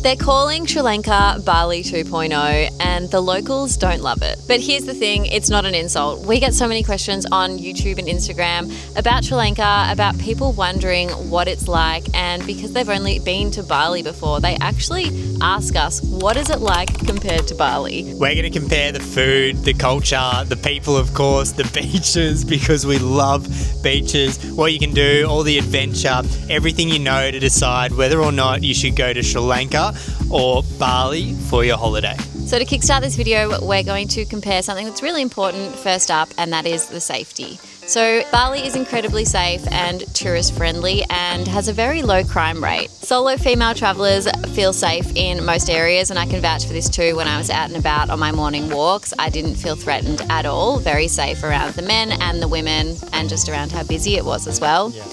They're calling Sri Lanka Bali 2.0 and the locals don't love it. But here's the thing, it's not an insult. We get so many questions on YouTube and Instagram about Sri Lanka, about people wondering what it's like, and because they've only been to Bali before, they actually ask us, what is it like compared to Bali? We're going to compare the food, the culture, the people, of course, the beaches, because we love beaches, what you can do, all the adventure, everything you know to decide whether or not you should go to Sri Lanka or Bali for your holiday. So to kickstart this video, we're going to compare something that's really important first up, and that is the safety. So Bali is incredibly safe and tourist friendly and has a very low crime rate. Solo female travellers feel safe in most areas, and I can vouch for this too. When I was out and about on my morning walks, I didn't feel threatened at all. Very safe around the men and the women, and just around how busy it was as well. Yeah.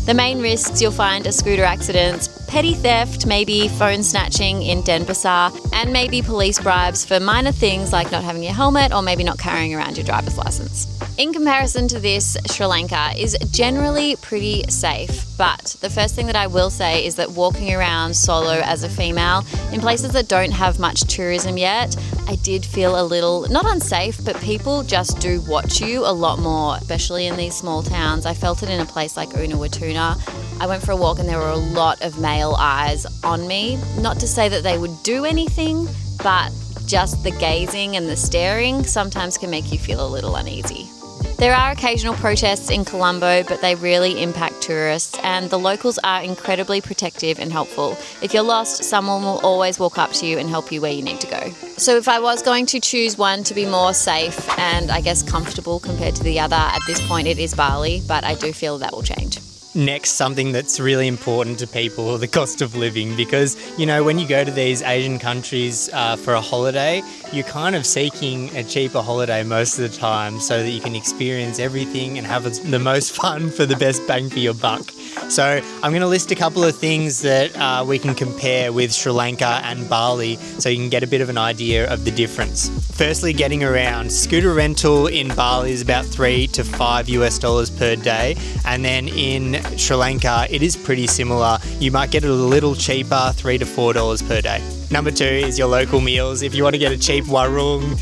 The main risks you'll find are scooter accidents, petty theft, maybe phone snatching in Denpasar, and maybe police bribes for minor things like not having your helmet or maybe not carrying around your driver's license. In comparison to this, Sri Lanka is generally pretty safe, but the first thing that I will say is that walking around solo as a female in places that don't have much tourism yet, I did feel a little, not unsafe, but people just do watch you a lot more, especially in these small towns. I felt it in a place like Unawatuna. I went for a walk and there were a lot of male eyes on me. Not to say that they would do anything, but just the gazing and the staring sometimes can make you feel a little uneasy. There are occasional protests in Colombo, but they really impact tourists, and the locals are incredibly protective and helpful. If you're lost, someone will always walk up to you and help you where you need to go. So if I was going to choose one to be more safe and I guess comfortable compared to the other, at this point it is Bali, but I do feel that will change. Next, something that's really important to people, the cost of living, because, you know, when you go to these Asian countries for a holiday, you're kind of seeking a cheaper holiday most of the time so that you can experience everything and have the most fun for the best bang for your buck. So I'm going to list a couple of things that we can compare with Sri Lanka and Bali so you can get a bit of an idea of the difference. Firstly, getting around. Scooter rental in Bali is about $3 to $5 per day, and then in Sri Lanka it is pretty similar. You might get it a little cheaper, $3 to $4 per day. Number 2 is your local meals. If you want to get a cheap warung,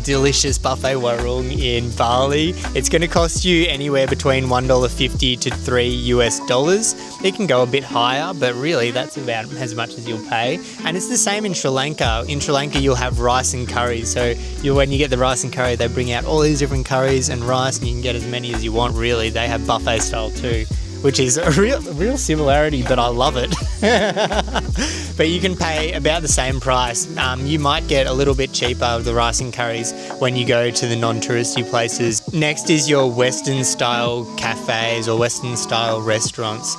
delicious buffet warung in Bali, it's going to cost you anywhere between $1.50 to $3. It can go a bit higher, but really that's about as much as you'll pay. And it's the same in Sri Lanka. In Sri Lanka you'll have rice and curries. So when you get the rice and curry, they bring out all these different curries and rice, and you can get as many as you want really. They have buffet style too, which is a real similarity, but I love it. But you can pay about the same price. You might get a little bit cheaper of the rice and curries when you go to the non-touristy places. Next is your Western style cafes or Western style restaurants.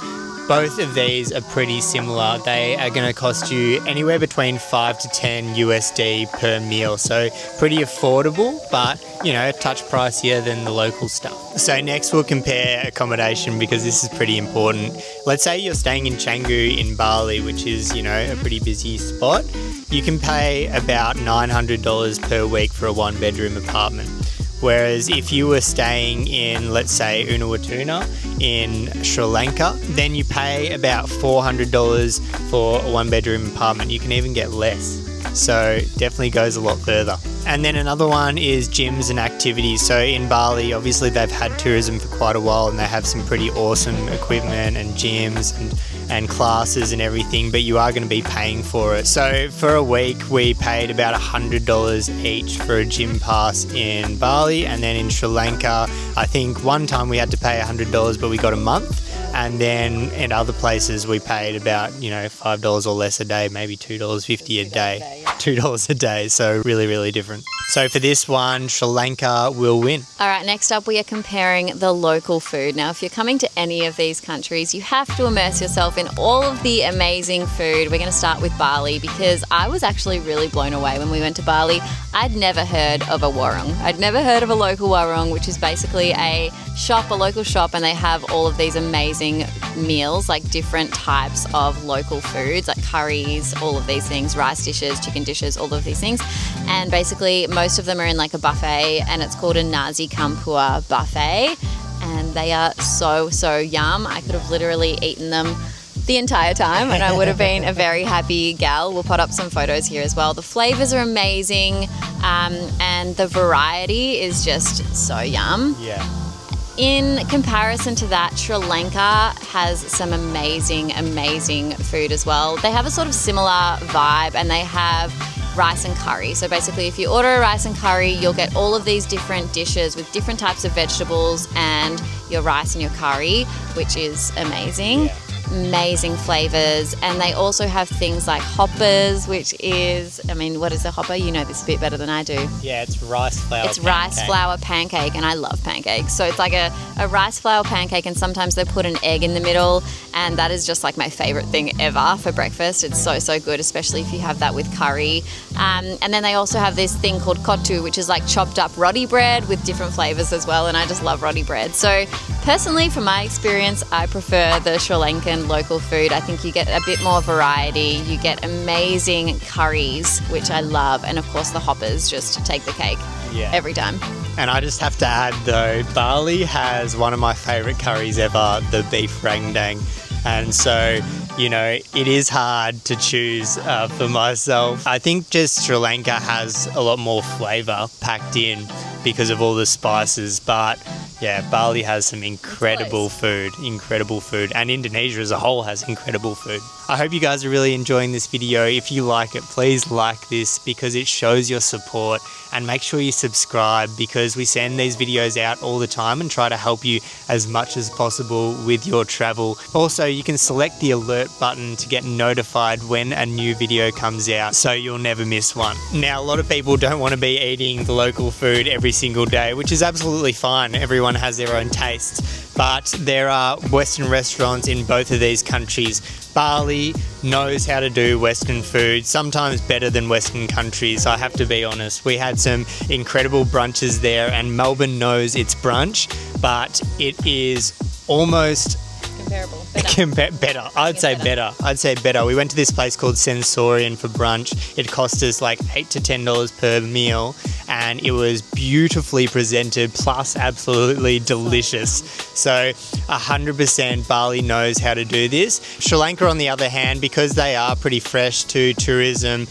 Both of these are pretty similar. They are going to cost you anywhere between $5 to $10 per meal. So pretty affordable, but you know, a touch pricier than the local stuff. So next we'll compare accommodation, because this is pretty important. Let's say you're staying in Canggu in Bali, which is, you know, a pretty busy spot. You can pay about $900 per week for a 1-bedroom apartment. Whereas if you were staying in, let's say, Unawatuna in Sri Lanka, then you pay about $400 for a 1-bedroom apartment. You can even get less. So definitely goes a lot further. And then another one is gyms and activities. So in Bali, obviously they've had tourism for quite a while and they have some pretty awesome equipment and gyms and classes and everything, but you are going to be paying for it. So for a week, we paid about $100 each for a gym pass in Bali, and then in Sri Lanka, I think one time we had to pay $100, but we got a month. And then in other places we paid about, you know, $5 or less a day, maybe $2.50 a day. $2 a day, so really, really different. So for this one, Sri Lanka will win. All right, next up we are comparing the local food. Now, if you're coming to any of these countries, you have to immerse yourself in all of the amazing food. We're going to start with Bali, because I was actually really blown away when we went to Bali. I'd never heard of a warung. I'd never heard of a local warung, which is basically a local shop, and they have all of these amazing meals, like different types of local foods, like curries, all of these things, rice dishes, chicken dishes, all of these things. And basically most of them are in like a buffet, and it's called a Nasi Campur buffet, and they are so yum. I could have literally eaten them the entire time, and I would have been a very happy gal. We'll put up some photos here as well. The flavors are amazing, and the variety is just so yum. Yeah. In comparison to that, Sri Lanka has some amazing food as well. They have a sort of similar vibe, and they have rice and curry. So basically, if you order a rice and curry, you'll get all of these different dishes with different types of vegetables and your rice and your curry, which is amazing. Yeah. Amazing flavors. And they also have things like hoppers, which is, I mean, what is a hopper? You know this a bit better than I do. Yeah, it's rice flour It's pancake. rice flour pancake, and I love pancakes. So it's like a rice flour pancake, and sometimes they put an egg in the middle, and that is just like my favorite thing ever for breakfast. It's so good, especially if you have that with curry. And then they also have this thing called kottu, which is like chopped up roti bread with different flavors as well, and I just love roti bread. So personally, from my experience, I prefer the Sri Lankan local food. I think you get a bit more variety. You get amazing curries, which I love, and of course the hoppers just take the cake every time. And I just have to add though, Bali has one of my favourite curries ever, the beef rendang. And so, you know, it is hard to choose for myself. I think just Sri Lanka has a lot more flavour packed in because of all the spices, but yeah, Bali has some incredible food, and Indonesia as a whole has incredible food. I hope you guys are really enjoying this video. If you like it, please like this because it shows your support, and make sure you subscribe because we send these videos out all the time and try to help you as much as possible with your travel. Also, you can select the alert button to get notified when a new video comes out so you'll never miss one. Now, a lot of people don't want to be eating the local food every single day, which is absolutely fine. Everyone has their own tastes, but there are Western restaurants in both of these countries. Bali knows how to do Western food, sometimes better than Western countries, I have to be honest. We had some incredible brunches there, and Melbourne knows its brunch, but it is almost Comparable. better. I'd say better. We went to this place called Sensorian for brunch. It cost us like $8 to $10 per meal, and it was beautifully presented, plus absolutely delicious. So 100% Bali knows how to do this. Sri Lanka, on the other hand, because they are pretty fresh to tourism,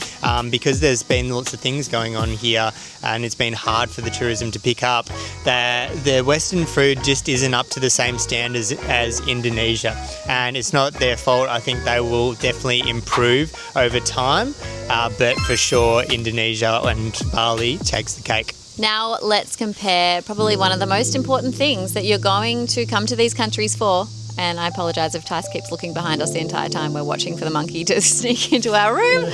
because there's been lots of things going on here, and it's been hard for the tourism to pick up, the Western food just isn't up to the same standards as Indonesia. And it's not their fault. I think they will definitely improve over time, but for sure Indonesia and Bali takes the cake. Now let's compare probably one of the most important things that you're going to come to these countries for. And I apologise if Tice keeps looking behind us the entire time we're watching for the monkey to sneak into our room.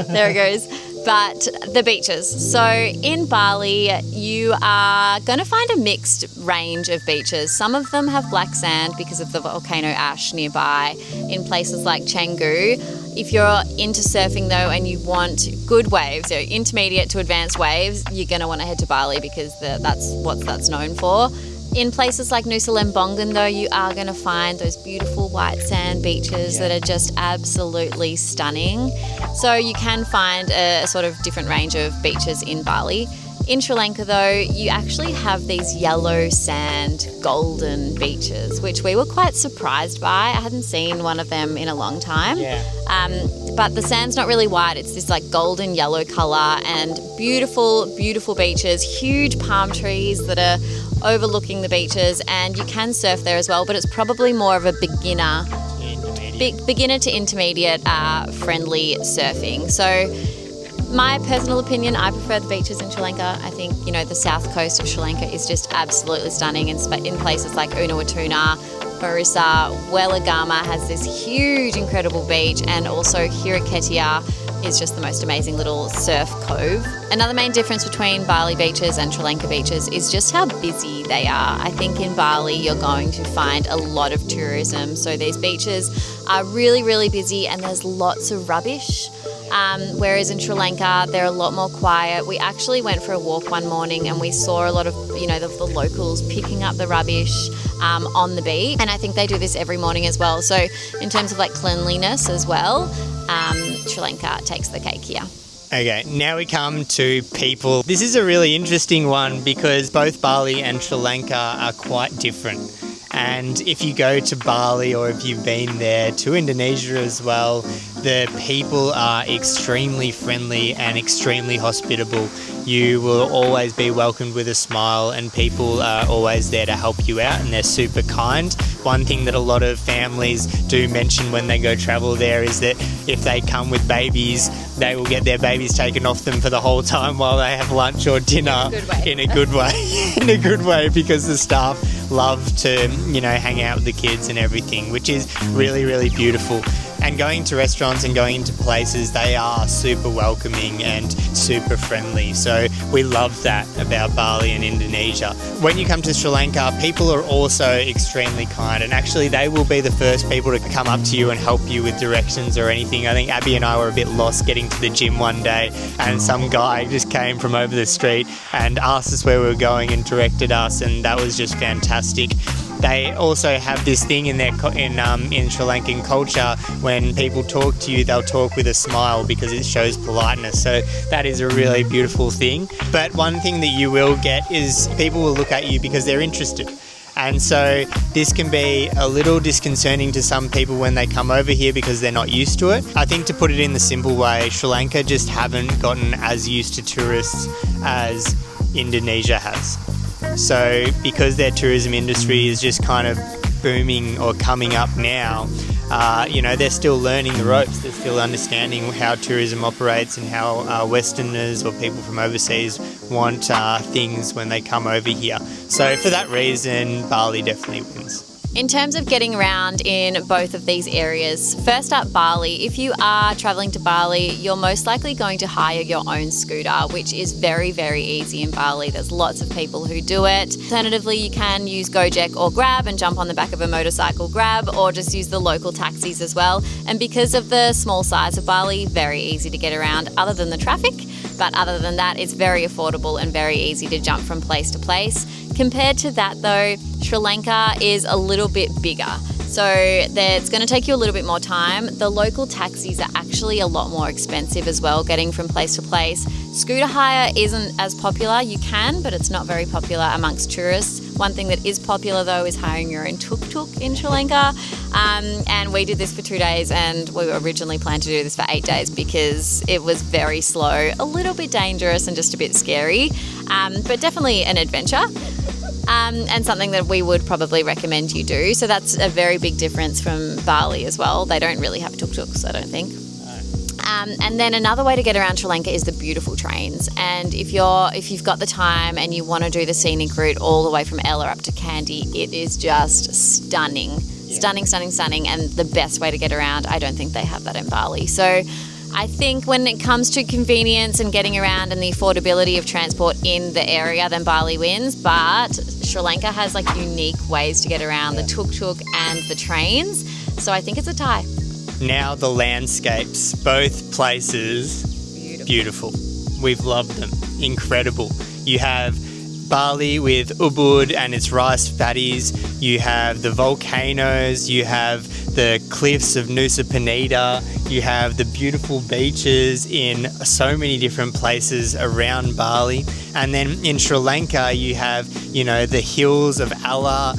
There it goes. But the beaches. So in Bali, you are going to find a mixed range of beaches. Some of them have black sand because of the volcano ash nearby. In places like Canggu, if you're into surfing though and you want good waves, so intermediate to advanced waves, you're going to want to head to Bali because that's what that's known for. In places like Nusa Lembongan though, you are going to find those beautiful white sand beaches that are just absolutely stunning. So you can find a sort of different range of beaches in Bali. In Sri Lanka though, you actually have these yellow sand golden beaches, which we were quite surprised by. I hadn't seen one of them in a long time. But the sand's not really white, it's this like golden yellow colour, and beautiful beaches, huge palm trees that are overlooking the beaches, and you can surf there as well, but it's probably more of a beginner to intermediate friendly surfing. So my personal opinion, I prefer the beaches in Sri Lanka. I think, you know, the south coast of Sri Lanka is just absolutely stunning, in places like Unawatuna, Marissa, Welagama has this huge, incredible beach, and also Hiriketia is just the most amazing little surf cove. Another main difference between Bali beaches and Sri Lanka beaches is just how busy they are. I think in Bali you're going to find a lot of tourism, so these beaches are really, really busy and there's lots of rubbish. Whereas in Sri Lanka, they're a lot more quiet. We actually went for a walk one morning and we saw a lot of, you know, the locals picking up the rubbish on the beach. And I think they do this every morning as well. So in terms of like cleanliness as well, Sri Lanka takes the cake here. Okay, now we come to people. This is a really interesting one because both Bali and Sri Lanka are quite different. And if you go to Bali or if you've been there to Indonesia as well, the people are extremely friendly and extremely hospitable. You will always be welcomed with a smile, and people are always there to help you out, and they're super kind. One thing that a lot of families do mention when they go travel there is that if they come with babies, they will get their babies taken off them for the whole time while they have lunch or dinner. In a good way. In a good way, because the staff love to, hang out with the kids and everything, which is really, really beautiful. And going to restaurants and going into places, they are super welcoming and super friendly. So we love that about Bali and Indonesia. When you come to Sri Lanka, people are also extremely kind, and actually they will be the first people to come up to you and help you with directions or anything. I think Abby and I were a bit lost getting to the gym one day, and some guy just came from over the street and asked us where we were going and directed us, and that was just fantastic. They also have this thing in Sri Lankan culture, when people talk to you, they'll talk with a smile because it shows politeness. So that is a really beautiful thing. But one thing that you will get is people will look at you because they're interested. And so this can be a little disconcerting to some people when they come over here because they're not used to it. I think, to put it in the simple way, Sri Lanka just haven't gotten as used to tourists as Indonesia has. So because their tourism industry is just kind of booming or coming up now, they're still learning the ropes. They're still understanding how tourism operates and how Westerners or people from overseas want things when they come over here. So for that reason, Bali definitely wins. In terms of getting around in both of these areas, first up, Bali. If you are traveling to Bali, you're most likely going to hire your own scooter, which is very, very easy in Bali. There's lots of people who do it. Alternatively, you can use Gojek or Grab and jump on the back of a motorcycle Grab, or just use the local taxis as well. And because of the small size of Bali, very easy to get around other than the traffic. But other than that, it's very affordable and very easy to jump from place to place. Compared to that though, Sri Lanka is a little bit bigger. So it's going to take you a little bit more time. The local taxis are actually a lot more expensive as well, getting from place to place. Scooter hire isn't as popular. You can, but it's not very popular amongst tourists. One thing that is popular though is hiring your own tuk-tuk in Sri Lanka. And we did this for 2 days, and we originally planned to do this for 8 days because it was very slow, a little bit dangerous and just a bit scary, but definitely an adventure. And something that we would probably recommend you do. So that's a very big difference from Bali as well. They don't really have tuk-tuks, I don't think. And then another way to get around Sri Lanka is the beautiful trains. And if you've got the time and you want to do the scenic route all the way from Ella up to Kandy, it is just stunning. Yeah. Stunning. And the best way to get around, I don't think they have that in Bali. So I think when it comes to convenience and getting around and the affordability of transport in the area, then Bali wins. But Sri Lanka has unique ways to get around, the tuk-tuk and the trains. So I think it's a tie. Now the landscapes, both places, beautiful. We've loved them. Incredible. You have Bali with Ubud and its rice paddies. You have the volcanoes. You have the cliffs of Nusa Penida. You have the beautiful beaches in so many different places around Bali. And then in Sri Lanka, you have, the hills of Allah,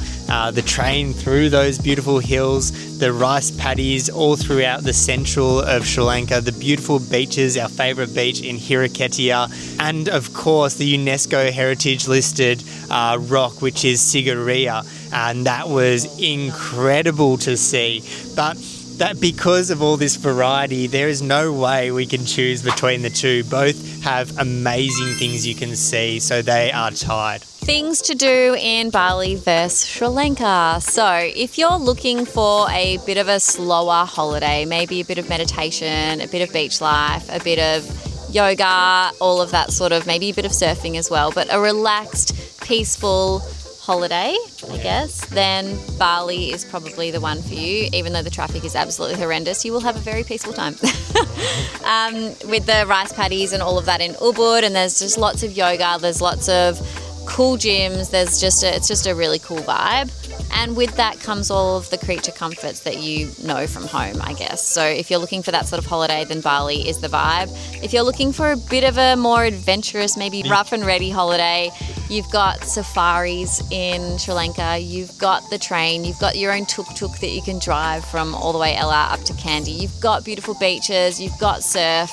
the train through those beautiful hills, the rice paddies all throughout the central of Sri Lanka, the beautiful beaches, our favourite beach in Hirakatia, and of course the UNESCO heritage listed rock, which is Sigiriya, and that was incredible to see. But that because of all this variety, there is no way we can choose between the two. Both have amazing things you can see, so they are tied. Things to do in Bali versus Sri Lanka. So if you're looking for a bit of a slower holiday, maybe a bit of meditation, a bit of beach life, a bit of yoga, all of that sort of, maybe a bit of surfing as well, but a relaxed, peaceful holiday, I guess, then Bali is probably the one for you. Even though the traffic is absolutely horrendous, you will have a very peaceful time. With the rice paddies and all of that in Ubud, and there's just lots of yoga, there's lots of cool gyms, it's just a really cool vibe. And with that comes all of the creature comforts that you know from home, I guess. So if you're looking for that sort of holiday, then Bali is the vibe. If you're looking for a bit of a more adventurous, maybe rough and ready holiday, you've got safaris in Sri Lanka, you've got the train, you've got your own tuk-tuk that you can drive from all the way Ella up to Kandy, you've got beautiful beaches, you've got surf,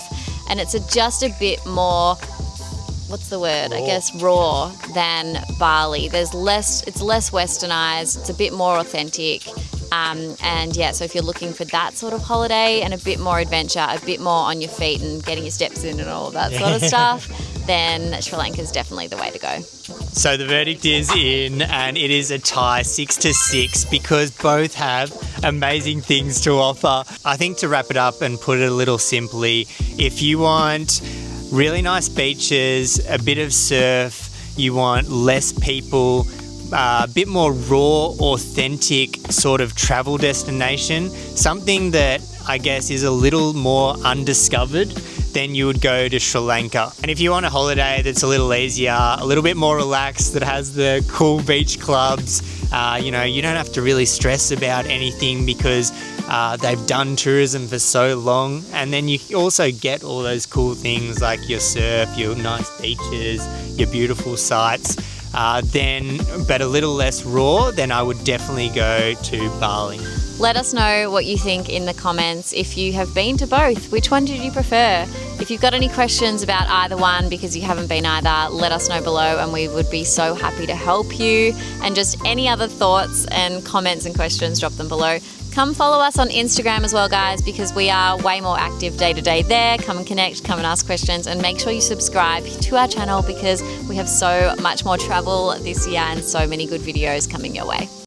and it's just a bit more, what's the word? I guess raw than Bali. It's less westernized, it's a bit more authentic. And yeah, so if you're looking for that sort of holiday and a bit more adventure, a bit more on your feet and getting your steps in and all of that sort of stuff, then Sri Lanka is definitely the way to go. So the verdict is in, and it is a tie 6-6 because both have amazing things to offer. I think to wrap it up and put it a little simply, if you want really nice beaches, a bit of surf, you want less people, a bit more raw, authentic sort of travel destination, something that I guess is a little more undiscovered, then you would go to Sri Lanka. And if you want a holiday that's a little easier, a little bit more relaxed, that has the cool beach clubs, you don't have to really stress about anything because they've done tourism for so long. And then you also get all those cool things like your surf, your nice beaches, your beautiful sights. But a little less raw, then I would definitely go to Bali. Let us know what you think in the comments. If you have been to both, which one did you prefer? If you've got any questions about either one because you haven't been either, let us know below and we would be so happy to help you. And just any other thoughts and comments and questions, drop them below. Come follow us on Instagram as well, guys, because we are way more active day to day there. Come and connect, come and ask questions, and make sure you subscribe to our channel because we have so much more travel this year and so many good videos coming your way.